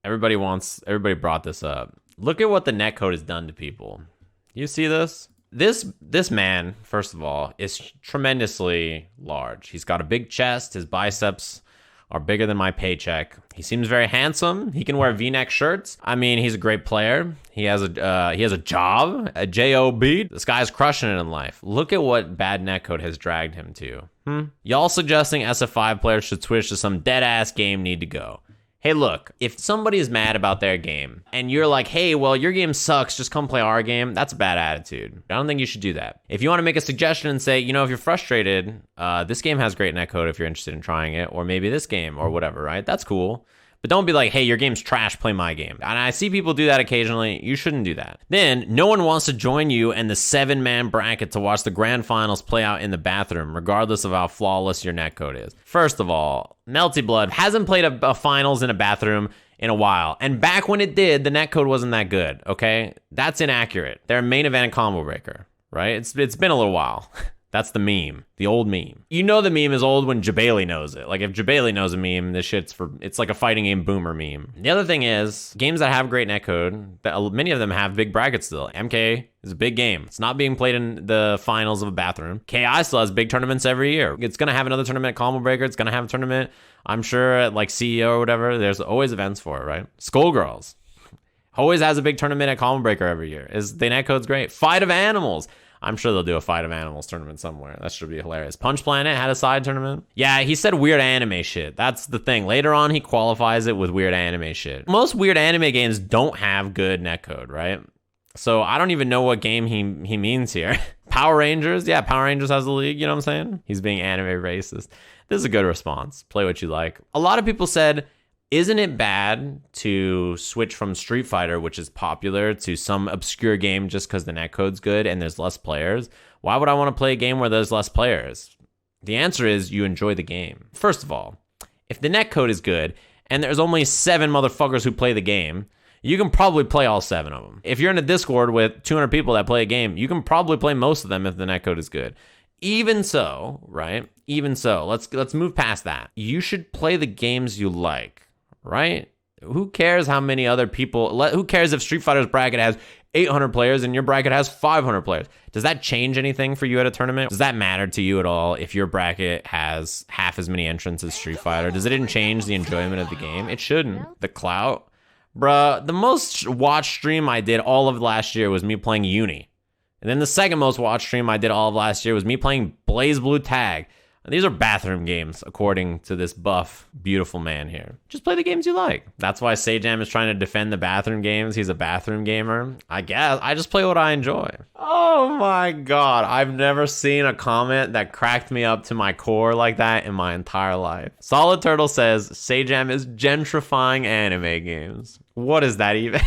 Everybody brought this up. Look at what the netcode has done to people. You see this? This man, first of all, is tremendously large. He's got a big chest. His biceps are bigger than my paycheck. He seems very handsome. He can wear V-neck shirts. I mean, he's a great player. He has a job, a job. This guy's crushing it in life. Look at what bad netcode has dragged him to. Y'all suggesting SF5 players should switch to some dead-ass game need to go. Hey, look, if somebody is mad about their game and you're like, hey, well, your game sucks, just come play our game, that's a bad attitude. I don't think you should do that. If you want to make a suggestion and say, if you're frustrated, this game has great netcode if you're interested in trying it, or maybe this game or whatever, right? That's cool. But don't be like, hey, your game's trash, play my game. And I see people do that occasionally. You shouldn't do that. Then, no one wants to join you in the 7-man bracket to watch the grand finals play out in the bathroom, regardless of how flawless your netcode is. First of all, Melty Blood hasn't played a finals in a bathroom in a while. And back when it did, the netcode wasn't that good, okay? That's inaccurate. They're a main event and combo breaker, right? It's been a little while. That's the meme, the old meme. You know the meme is old when Jabali knows it. Like if Jabali knows a meme, it's like a fighting game boomer meme. The other thing is, games that have great netcode, many of them have big brackets still. MK is a big game. It's not being played in the finals of a bathroom. KI still has big tournaments every year. It's gonna have another tournament at Combo Breaker. It's gonna have a tournament, I'm sure, at like CEO or whatever. There's always events for it, right? Skullgirls always has a big tournament at Combo Breaker every year. The netcode's great. Fight of Animals. I'm sure they'll do a Fight of Animals tournament somewhere. That should be hilarious. Punch Planet had a side tournament. Yeah, he said weird anime shit. That's the thing. Later on, he qualifies it with weird anime shit. Most weird anime games don't have good netcode, right? So I don't even know what game he means here. Power Rangers? Yeah, Power Rangers has the league, you know what I'm saying? He's being anime racist. This is a good response. Play what you like. A lot of people said, isn't it bad to switch from Street Fighter, which is popular, to some obscure game just because the netcode's good and there's less players? Why would I want to play a game where there's less players? The answer is you enjoy the game. First of all, if the netcode is good and there's only 7 motherfuckers who play the game, you can probably play all 7 of them. If you're in a Discord with 200 people that play a game, you can probably play most of them if the netcode is good. Even so, right? Even so, let's move past that. You should play the games you like. Right? Who cares how many other people... Who cares if Street Fighter's bracket has 800 players and your bracket has 500 players? Does that change anything for you at a tournament? Does that matter to you at all if your bracket has half as many entrants as Street Fighter? Does it even change the enjoyment of the game? It shouldn't. The clout? Bruh, the most watched stream I did all of last year was me playing Uni. And then the second most watched stream I did all of last year was me playing Blaze Blue Tag. And these are bathroom games, according to this buff, beautiful man here. Just play the games you like. That's why Sajam is trying to defend the bathroom games. He's a bathroom gamer. I guess. I just play what I enjoy. Oh my god. I've never seen a comment that cracked me up to my core like that in my entire life. Solid Turtle says, Sajam is gentrifying anime games. What is that even?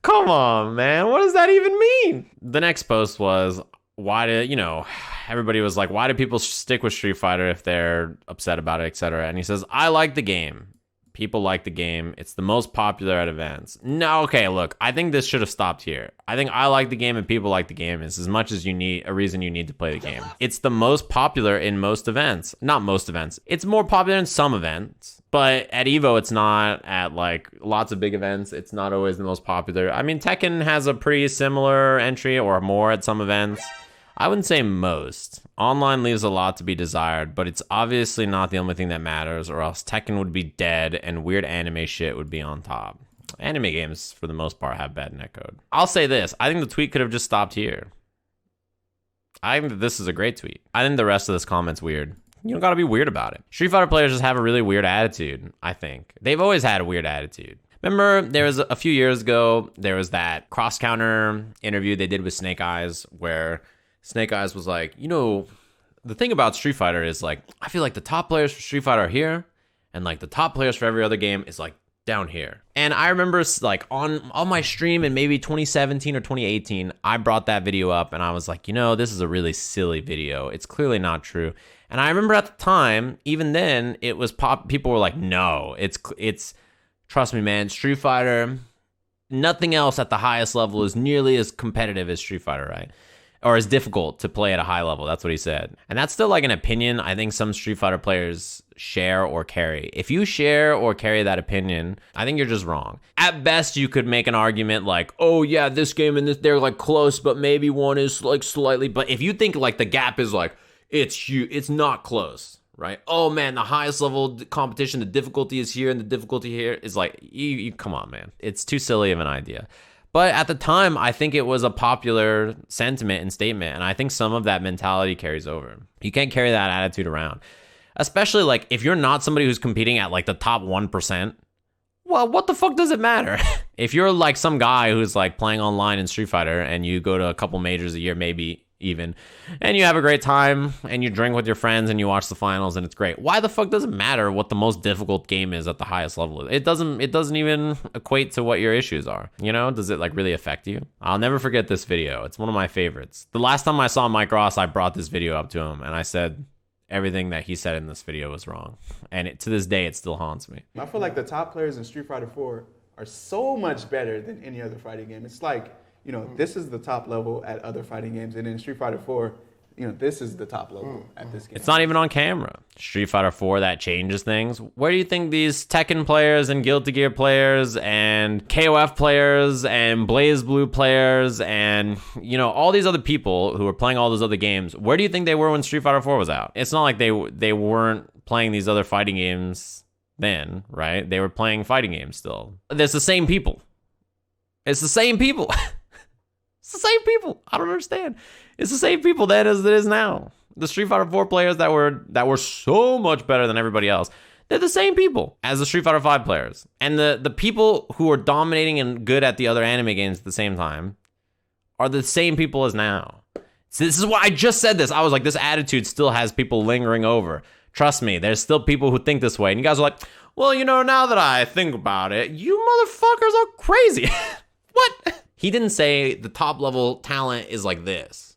Come on, man. What does that even mean? The next post was... everybody was like, why do people stick with Street Fighter if they're upset about it, etc.? And he says, I like the game. People like the game. It's the most popular at events. No, okay, look, I think this should have stopped here. I think I like the game and people like the game is as much as you need a reason you need to play the game. It's the most popular in most events. Not most events. It's more popular in some events. But at EVO, it's not. At like lots of big events, it's not always the most popular. I mean, Tekken has a pretty similar entry or more at some events. I wouldn't say most. Online leaves a lot to be desired, but it's obviously not the only thing that matters, or else Tekken would be dead and weird anime shit would be on top. Anime games, for the most part, have bad netcode. I'll say this. I think the tweet could have just stopped here. I think that this is a great tweet. I think the rest of this comment's weird. You don't gotta be weird about it. Street Fighter players just have a really weird attitude, I think. They've always had a weird attitude. Remember, there was a few years ago, there was that cross-counter interview they did with Snake Eyes, where Snake Eyes was like, the thing about Street Fighter is like, I feel like the top players for Street Fighter are here, and like the top players for every other game is like down here. And I remember like on my stream in maybe 2017 or 2018, I brought that video up and I was like, this is a really silly video. It's clearly not true. And I remember at the time, even then, it was people were like, no, it's trust me, man, Street Fighter, nothing else at the highest level is nearly as competitive as Street Fighter, right? Or as difficult to play at a high level. That's what he said. And that's still like an opinion. I think some Street Fighter players share or carry. If you share or carry that opinion, I think you're just wrong. At best, you could make an argument like, oh yeah, this game and this, they're like close, but maybe one is like slightly. But if you think like the gap is like, it's not close, right? Oh man, the highest level competition, the difficulty is here and the difficulty here is like, you come on, man. It's too silly of an idea. But at the time, I think it was a popular sentiment and statement. And I think some of that mentality carries over. You can't carry that attitude around. Especially like if you're not somebody who's competing at like the top 1%, well, what the fuck does it matter? If you're like some guy who's like playing online in Street Fighter and you go to a couple majors a year, maybe even, and you have a great time and you drink with your friends and you watch the finals and it's great. Why the fuck does it matter what the most difficult game is at the highest level? It doesn't even equate to what your issues are. You know, does it like really affect you? I'll never forget this video. It's one of my favorites. The last time I saw Mike Ross, I brought this video up to him and I said everything that he said in this video was wrong. And to this day, it still haunts me. I feel like the top players in Street Fighter 4 are so much better than any other fighting game. It's like, you know, this is the top level at other fighting games, and in Street Fighter 4, you know, this is the top level at this game. It's not even on camera. Street Fighter 4, that changes things. Where do you think these Tekken players and Guilty Gear players and KOF players and BlazBlue players and, you know, all these other people who are playing all those other games, where do you think they were when Street Fighter 4 was out? It's not like they weren't playing these other fighting games then, right? They were playing fighting games still. It's the same people. It's the same people. It's the same people. I don't understand. It's the same people then as it is now. The Street Fighter 4 players that were so much better than everybody else, they're the same people as the Street Fighter 5 players. And the people who are dominating and good at the other anime games at the same time are the same people as now. So this is why I just said this. I was like, this attitude still has people lingering over. Trust me, there's still people who think this way. And you guys are like, well, you know, now that I think about it, you motherfuckers are crazy. What? He didn't say the top level talent is like this.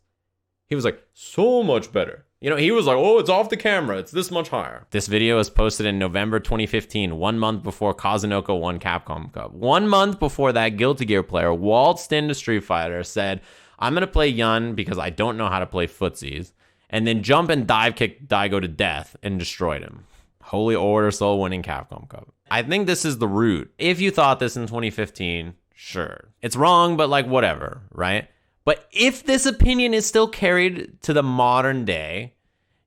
He was like, so much better. You know, he was like, oh, it's off the camera. It's this much higher. This video was posted in November 2015, 1 month before Kazunoko won Capcom Cup. 1 month before that, Guilty Gear player waltzed into Street Fighter, said, I'm going to play Yun because I don't know how to play footsies, and then jump and dive kick Daigo to death and destroyed him. Holy Order Soul winning Capcom Cup. I think this is the root. If you thought this in 2015, sure. It's wrong, but like whatever, right? But if this opinion is still carried to the modern day,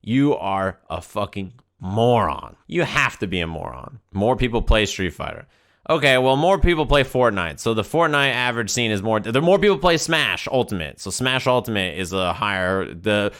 you are a fucking moron. You have to be a moron. More people play Street Fighter. Okay, well, more people play Fortnite. So the Fortnite average scene is more people play Smash Ultimate. So Smash Ultimate is a higher, the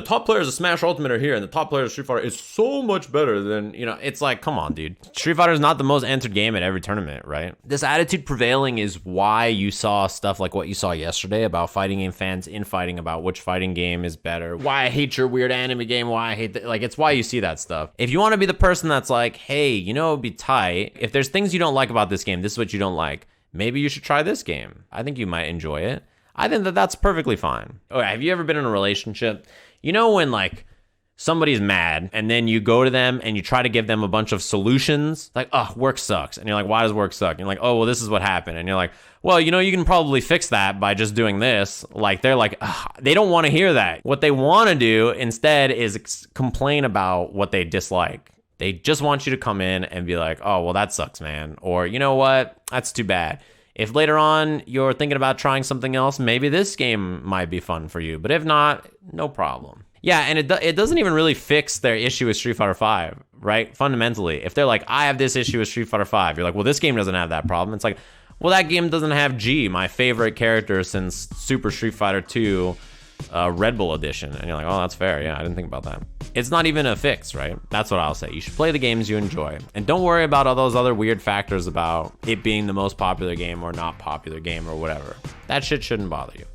top players of Smash Ultimate are here, and the top players of Street Fighter is so much better than, you know, it's like, come on, dude. Street Fighter is not the most entered game at every tournament, right? This attitude prevailing is why you saw stuff like what you saw yesterday about fighting game fans infighting about which fighting game is better. Why I hate your weird anime game, why I hate like, it's why you see that stuff. If you want to be the person that's like, hey, you know, it'd be tight. If there's things you don't like about this game, this is what you don't like, maybe you should try this game. I think you might enjoy it. I think that that's perfectly fine. Okay, have you ever been in a relationship? You know when like somebody's mad and then you go to them and you try to give them a bunch of solutions, like, oh, work sucks. And you're like, why does work suck? And you're like, oh, well, this is what happened. And you're like, well, you know, you can probably fix that by just doing this. Like, they're like, they don't want to hear that. What they want to do instead is complain about what they dislike. They just want you to come in and be like, oh, well, that sucks, man. Or, you know what? That's too bad. If later on you're thinking about trying something else, maybe this game might be fun for you. But if not, no problem. Yeah, and it doesn't even really fix their issue with Street Fighter 5, right? Fundamentally, if they're like, I have this issue with Street Fighter 5, you're like, well, this game doesn't have that problem. It's like, well, that game doesn't have G, my favorite character since Super Street Fighter 2 Red Bull Edition. And you're like, oh, that's fair. Yeah, I didn't think about that. It's not even a fix, right? That's what I'll say. You should play the games you enjoy. And don't worry about all those other weird factors about it being the most popular game or not popular game or whatever. That shit shouldn't bother you.